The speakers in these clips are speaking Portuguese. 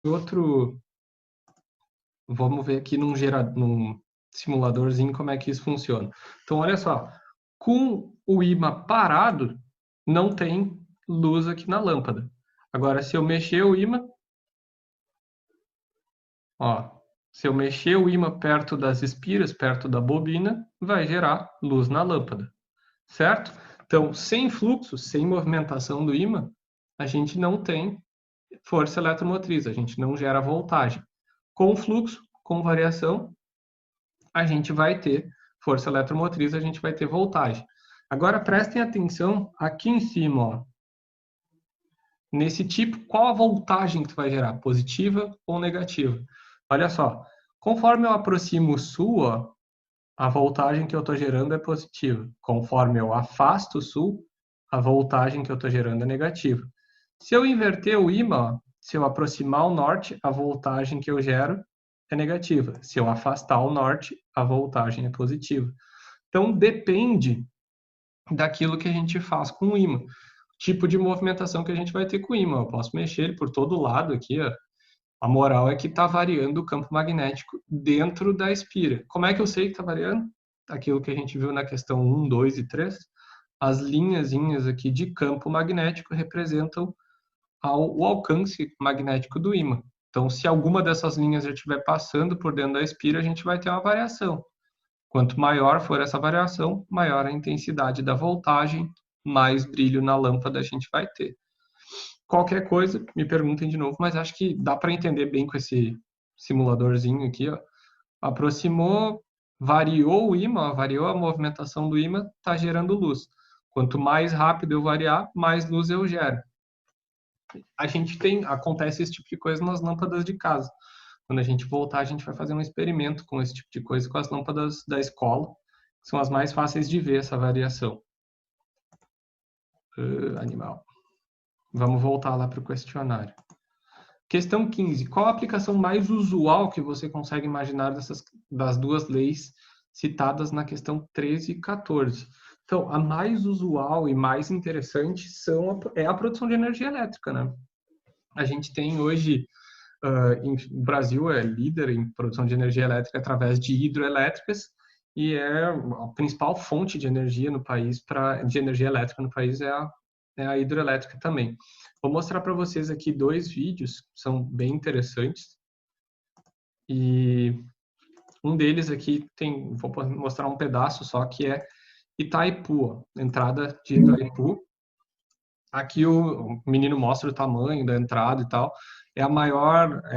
outro... Vamos ver aqui num simuladorzinho como é que isso funciona. Então, olha só. Com o ímã parado, não tem luz aqui na lâmpada. Agora, se eu mexer o ímã... Ó, se eu mexer o ímã perto das espiras, perto da bobina, vai gerar luz na lâmpada. Certo? Então, sem fluxo, sem movimentação do ímã, a gente não tem força eletromotriz, a gente não gera voltagem. Com fluxo, com variação, a gente vai ter força eletromotriz, a gente vai ter voltagem. Agora, prestem atenção aqui em cima, ó. Nesse tipo, qual a voltagem que tu vai gerar? Positiva ou negativa? Olha só, conforme eu aproximo o sul, ó, a voltagem que eu estou gerando é positiva. Conforme eu afasto o sul, a voltagem que eu estou gerando é negativa. Se eu inverter o ímã, se eu aproximar o norte, a voltagem que eu gero é negativa. Se eu afastar o norte, a voltagem é positiva. Então, depende daquilo que a gente faz com o ímã. Tipo de movimentação que a gente vai ter com o ímã. Eu posso mexer ele por todo lado aqui, ó. A moral é que está variando o campo magnético dentro da espira. Como é que eu sei que está variando? Aquilo que a gente viu na questão 1, 2 e 3. As linhazinhas aqui de campo magnético representam o alcance magnético do ímã. Então, se alguma dessas linhas já estiver passando por dentro da espira, a gente vai ter uma variação. Quanto maior for essa variação, maior a intensidade da voltagem, mais brilho na lâmpada a gente vai ter. Qualquer coisa, me perguntem de novo, mas acho que dá para entender bem com esse simuladorzinho aqui, ó. Aproximou, variou o ímã, variou a movimentação do ímã, está gerando luz. Quanto mais rápido eu variar, mais luz eu gero. Acontece esse tipo de coisa nas lâmpadas de casa. Quando a gente voltar, a gente vai fazer um experimento com esse tipo de coisa com as lâmpadas da escola, que são as mais fáceis de ver essa variação. Animal. Vamos voltar lá para o questionário. Questão 15. Qual a aplicação mais usual que você consegue imaginar das duas leis citadas na questão 13 e 14? Então, a mais usual e mais interessante é a produção de energia elétrica, né? A gente tem hoje, o Brasil é líder em produção de energia elétrica através de hidroelétricas e é a principal fonte de energia no país, de energia elétrica no país é a hidroelétrica também. Vou mostrar para vocês aqui 2 vídeos, são bem interessantes. E um deles aqui vou mostrar um pedaço só, que é Itaipu, ó, entrada de Itaipu. Aqui o menino mostra o tamanho da entrada e tal. É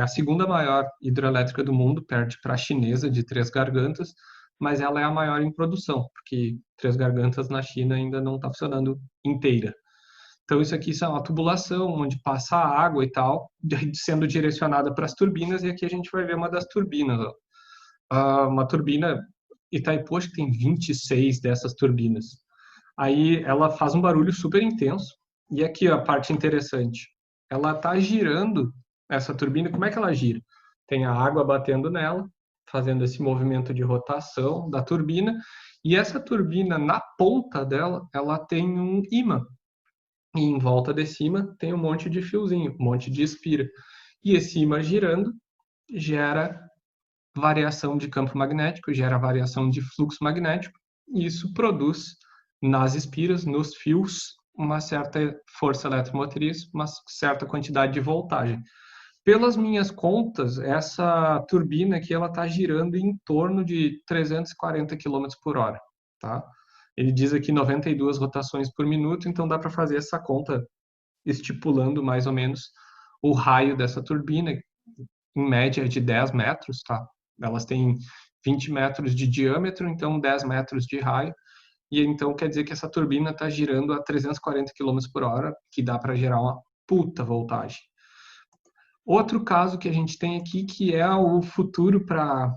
a segunda maior hidrelétrica do mundo, perde para a chinesa de Três Gargantas, mas ela é a maior em produção, porque Três Gargantas na China ainda não está funcionando inteira. Então, isso aqui é uma tubulação onde passa a água e tal, sendo direcionada para as turbinas, e aqui a gente vai ver uma das turbinas. Ó. Uma turbina Itaipu, acho que tem 26 dessas turbinas. Aí ela faz um barulho super intenso, e aqui ó, a parte interessante, ela está girando essa turbina, como é que ela gira? Tem a água batendo nela, fazendo esse movimento de rotação da turbina, e essa turbina, na ponta dela, ela tem um ímã, e em volta desse ímã tem um monte de fiozinho, um monte de espira. E esse ímã girando gera variação de campo magnético, gera variação de fluxo magnético, e isso produz nas espiras, nos fios, uma certa força eletromotriz, uma certa quantidade de voltagem. Pelas minhas contas, essa turbina aqui ela está girando em torno de 340 km por hora. Tá? Ele diz aqui 92 rotações por minuto, então dá para fazer essa conta estipulando mais ou menos o raio dessa turbina, em média de 10 metros. Tá? Elas têm 20 metros de diâmetro, então 10 metros de raio. E então quer dizer que essa turbina está girando a 340 km por hora, que dá para gerar uma puta voltagem. Outro caso que a gente tem aqui, que é o futuro para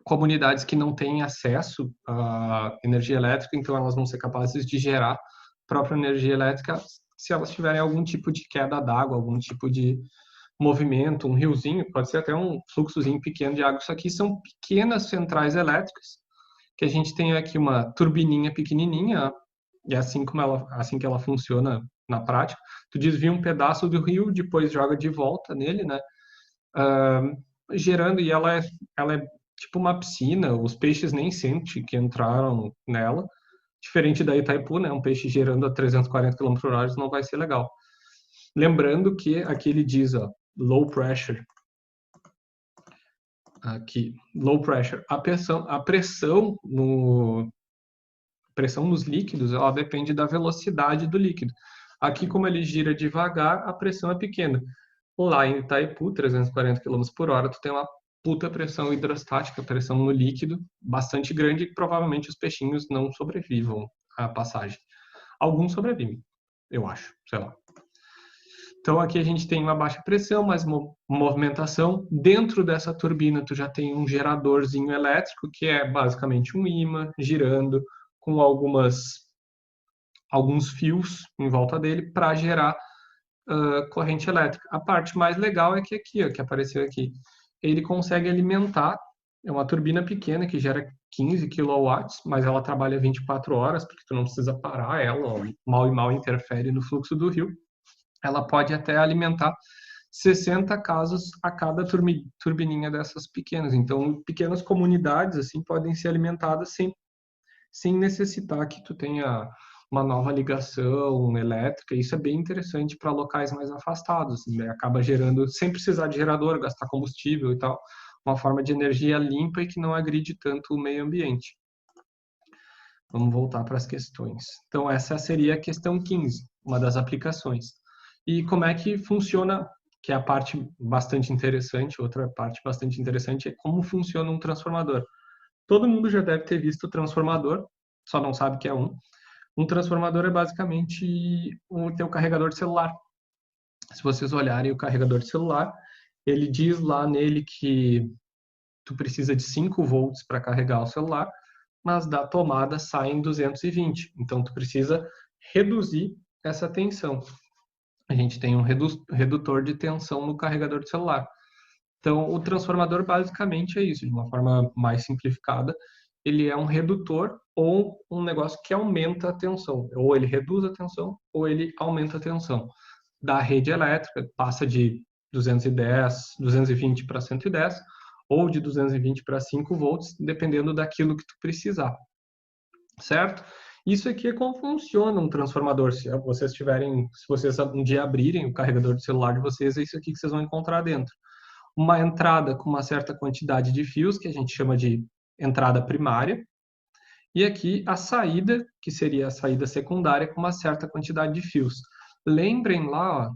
comunidades que não têm acesso à energia elétrica, então elas vão ser capazes de gerar própria energia elétrica se elas tiverem algum tipo de queda d'água, algum tipo de movimento, um riozinho, pode ser até um fluxozinho pequeno de água. Isso aqui são pequenas centrais elétricas, que a gente tem aqui uma turbininha pequenininha, e assim que ela funciona na prática. Tu desvia um pedaço do rio, depois joga de volta nele, né? Gerando, e ela é tipo uma piscina, os peixes nem sentem que entraram nela. Diferente da Itaipu, né? Um peixe gerando a 340 km/h não vai ser legal. Lembrando que aqui ele diz, ó, low pressure. Aqui, low pressure. A pressão nos líquidos, ela depende da velocidade do líquido. Aqui, como ele gira devagar, a pressão é pequena. Lá em Itaipu, 340 km/h, tu tem uma puta pressão hidrostática, pressão no líquido, bastante grande, e provavelmente os peixinhos não sobrevivam à passagem. Alguns sobrevivem, eu acho, sei lá. Então aqui a gente tem uma baixa pressão, mais movimentação. Dentro dessa turbina tu já tem um geradorzinho elétrico, que é basicamente um ímã girando com alguns fios em volta dele para gerar corrente elétrica. A parte mais legal é que aqui, ó, que apareceu aqui, ele consegue alimentar, é uma turbina pequena que gera 15 kW, mas ela trabalha 24 horas, porque tu não precisa parar ela, ó, mal e mal interfere no fluxo do rio. Ela pode até alimentar 60 casas a cada turbininha dessas pequenas. Então, pequenas comunidades assim podem ser alimentadas sem necessitar que tu tenha uma nova ligação elétrica. Isso é bem interessante para locais mais afastados. Assim, né? Acaba gerando, sem precisar de gerador, gastar combustível e tal, uma forma de energia limpa e que não agride tanto o meio ambiente. Vamos voltar para as questões. Então, essa seria a questão 15, uma das aplicações. E como é que funciona, que é a parte bastante interessante, outra parte bastante interessante é como funciona um transformador. Todo mundo já deve ter visto o transformador, só não sabe que é um. Um transformador é basicamente o teu carregador de celular. Se vocês olharem o carregador de celular, ele diz lá nele que tu precisa de 5 volts para carregar o celular, mas da tomada saem 220. Então tu precisa reduzir essa tensão. A gente tem um redutor de tensão no carregador de celular. Então, o transformador basicamente é isso, de uma forma mais simplificada. Ele é um redutor ou um negócio que aumenta a tensão. Ou ele reduz a tensão, ou ele aumenta a tensão. Da rede elétrica, passa de 220 para 110, ou de 220 para 5 volts, dependendo daquilo que tu precisar. Certo? Isso aqui é como funciona um transformador. Se vocês um dia abrirem o carregador de celular de vocês, é isso aqui que vocês vão encontrar dentro. Uma entrada com uma certa quantidade de fios, que a gente chama de entrada primária, e aqui a saída, que seria a saída secundária, com uma certa quantidade de fios. Lembrem lá, ó,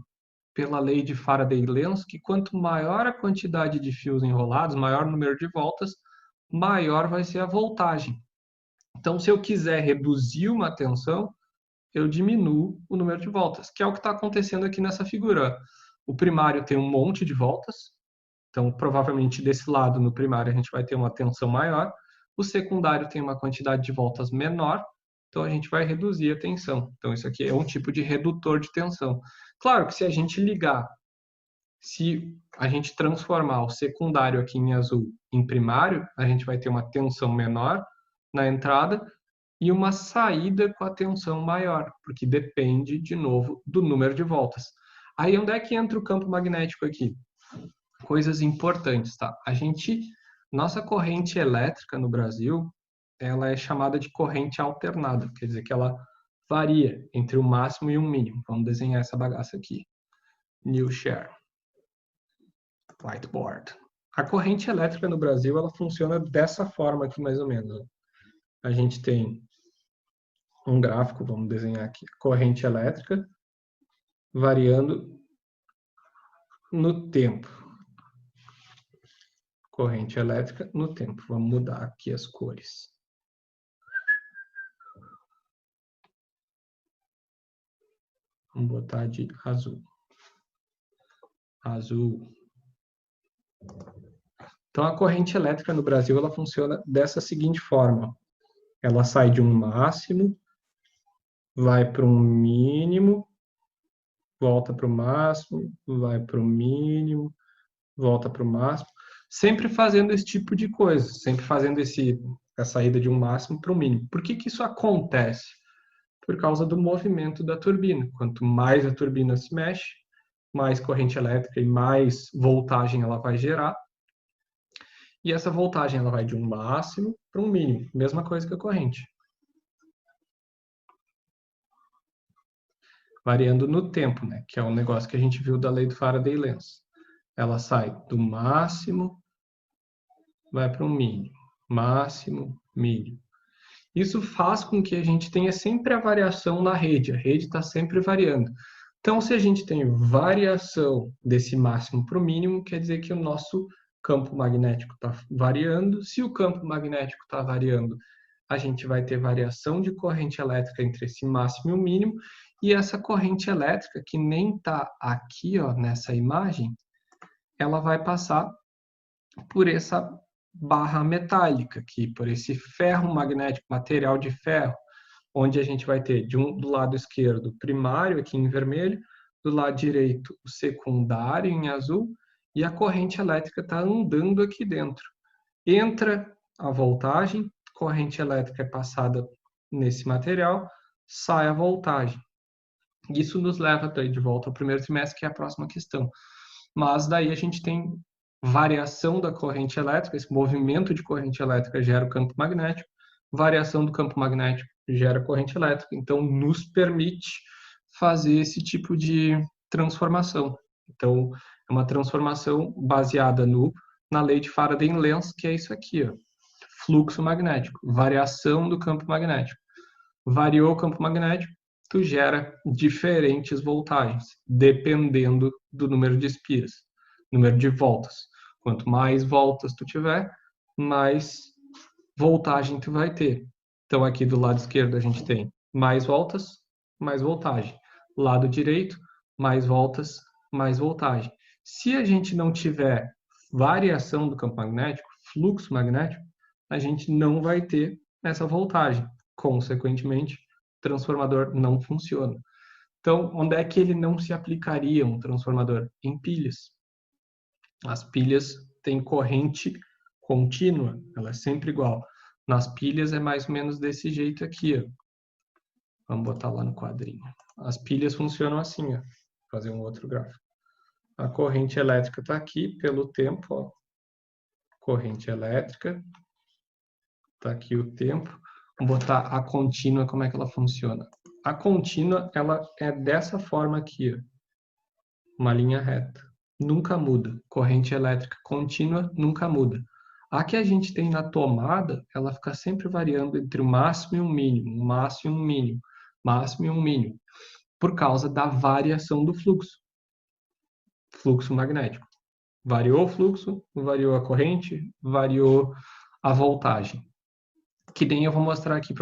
pela lei de Faraday-Lenz, que quanto maior a quantidade de fios enrolados, maior o número de voltas, maior vai ser a voltagem. Então, se eu quiser reduzir uma tensão, eu diminuo o número de voltas, que é o que está acontecendo aqui nessa figura. O primário tem um monte de voltas, então provavelmente desse lado, no primário, a gente vai ter uma tensão maior. O secundário tem uma quantidade de voltas menor, então a gente vai reduzir a tensão. Então isso aqui é um tipo de redutor de tensão. Claro que se a gente ligar, se a gente transformar o secundário aqui em azul em primário, a gente vai ter uma tensão menor na entrada e uma saída com a tensão maior, porque depende, de novo, do número de voltas. Aí onde é que entra o campo magnético aqui? Coisas importantes, tá? Nossa corrente elétrica no Brasil, ela é chamada de corrente alternada, quer dizer que ela varia entre o máximo e o mínimo. Vamos desenhar essa bagaça aqui. New Share. Whiteboard. A corrente elétrica no Brasil, ela funciona dessa forma aqui, mais ou menos. A gente tem um gráfico, vamos desenhar aqui, corrente elétrica variando no tempo. Corrente elétrica no tempo. Vamos mudar aqui as cores. Vamos botar de azul. Azul. Então, a corrente elétrica no Brasil, ela funciona dessa seguinte forma. Ela sai de um máximo, vai para um mínimo, volta para o máximo, vai para o mínimo, volta para o máximo. Sempre fazendo esse tipo de coisa, sempre fazendo a saída de um máximo para o mínimo. Por que isso acontece? por causa do movimento da turbina. Quanto mais a turbina se mexe, mais corrente elétrica e mais voltagem ela vai gerar. E essa voltagem ela vai de um máximo para um mínimo, mesma coisa que a corrente. Variando no tempo, né? Que é um negócio que a gente viu da lei do Faraday-Lenz. Ela sai do máximo, vai para um mínimo, máximo, mínimo. Isso faz com que a gente tenha sempre a variação na rede. A rede está sempre variando. Então, se a gente tem variação desse máximo para o mínimo, quer dizer que o nosso campo magnético está variando. Se o campo magnético está variando, a gente vai ter variação de corrente elétrica entre esse máximo e o mínimo. E essa corrente elétrica, que nem está aqui ó, nessa imagem, ela vai passar por essa barra metálica aqui, por esse ferro magnético, material de ferro, onde a gente vai ter do lado esquerdo primário, aqui em vermelho, do lado direito o secundário, em azul, e a corrente elétrica está andando aqui dentro. Entra a voltagem, corrente elétrica é passada nesse material, sai a voltagem. Isso nos leva de volta ao primeiro trimestre, que é a próxima questão. Mas daí a gente tem variação da corrente elétrica, esse movimento de corrente elétrica gera o campo magnético, variação do campo magnético gera corrente elétrica, então nos permite fazer esse tipo de transformação. Então, é uma transformação baseada na lei de Faraday-Lenz, que é isso aqui, ó, fluxo magnético, variação do campo magnético. Variou o campo magnético, tu gera diferentes voltagens, dependendo do número de espiras, número de voltas. Quanto mais voltas tu tiver, mais voltagem tu vai ter. Então, aqui do lado esquerdo a gente tem mais voltas, mais voltagem. Lado direito, mais voltas, mais voltagem. Se a gente não tiver variação do campo magnético, fluxo magnético, a gente não vai ter essa voltagem. Consequentemente, o transformador não funciona. Então, onde é que ele não se aplicaria um transformador? Em pilhas. As pilhas têm corrente contínua, ela é sempre igual. Nas pilhas é mais ou menos desse jeito aqui, ó. Vamos botar lá no quadrinho. As pilhas funcionam assim, ó. Vou fazer um outro gráfico. A corrente elétrica está aqui pelo tempo, ó. Corrente elétrica. Está aqui o tempo. Vamos botar a contínua, como é que ela funciona. A contínua, ela é dessa forma aqui, ó. Uma linha reta. Nunca muda. Corrente elétrica contínua nunca muda. A que a gente tem na tomada, ela fica sempre variando entre o máximo e o mínimo, o máximo e um mínimo, máximo e um mínimo, por causa da variação do fluxo. Fluxo magnético. Variou o fluxo, variou a corrente, variou a voltagem. Que nem eu vou mostrar aqui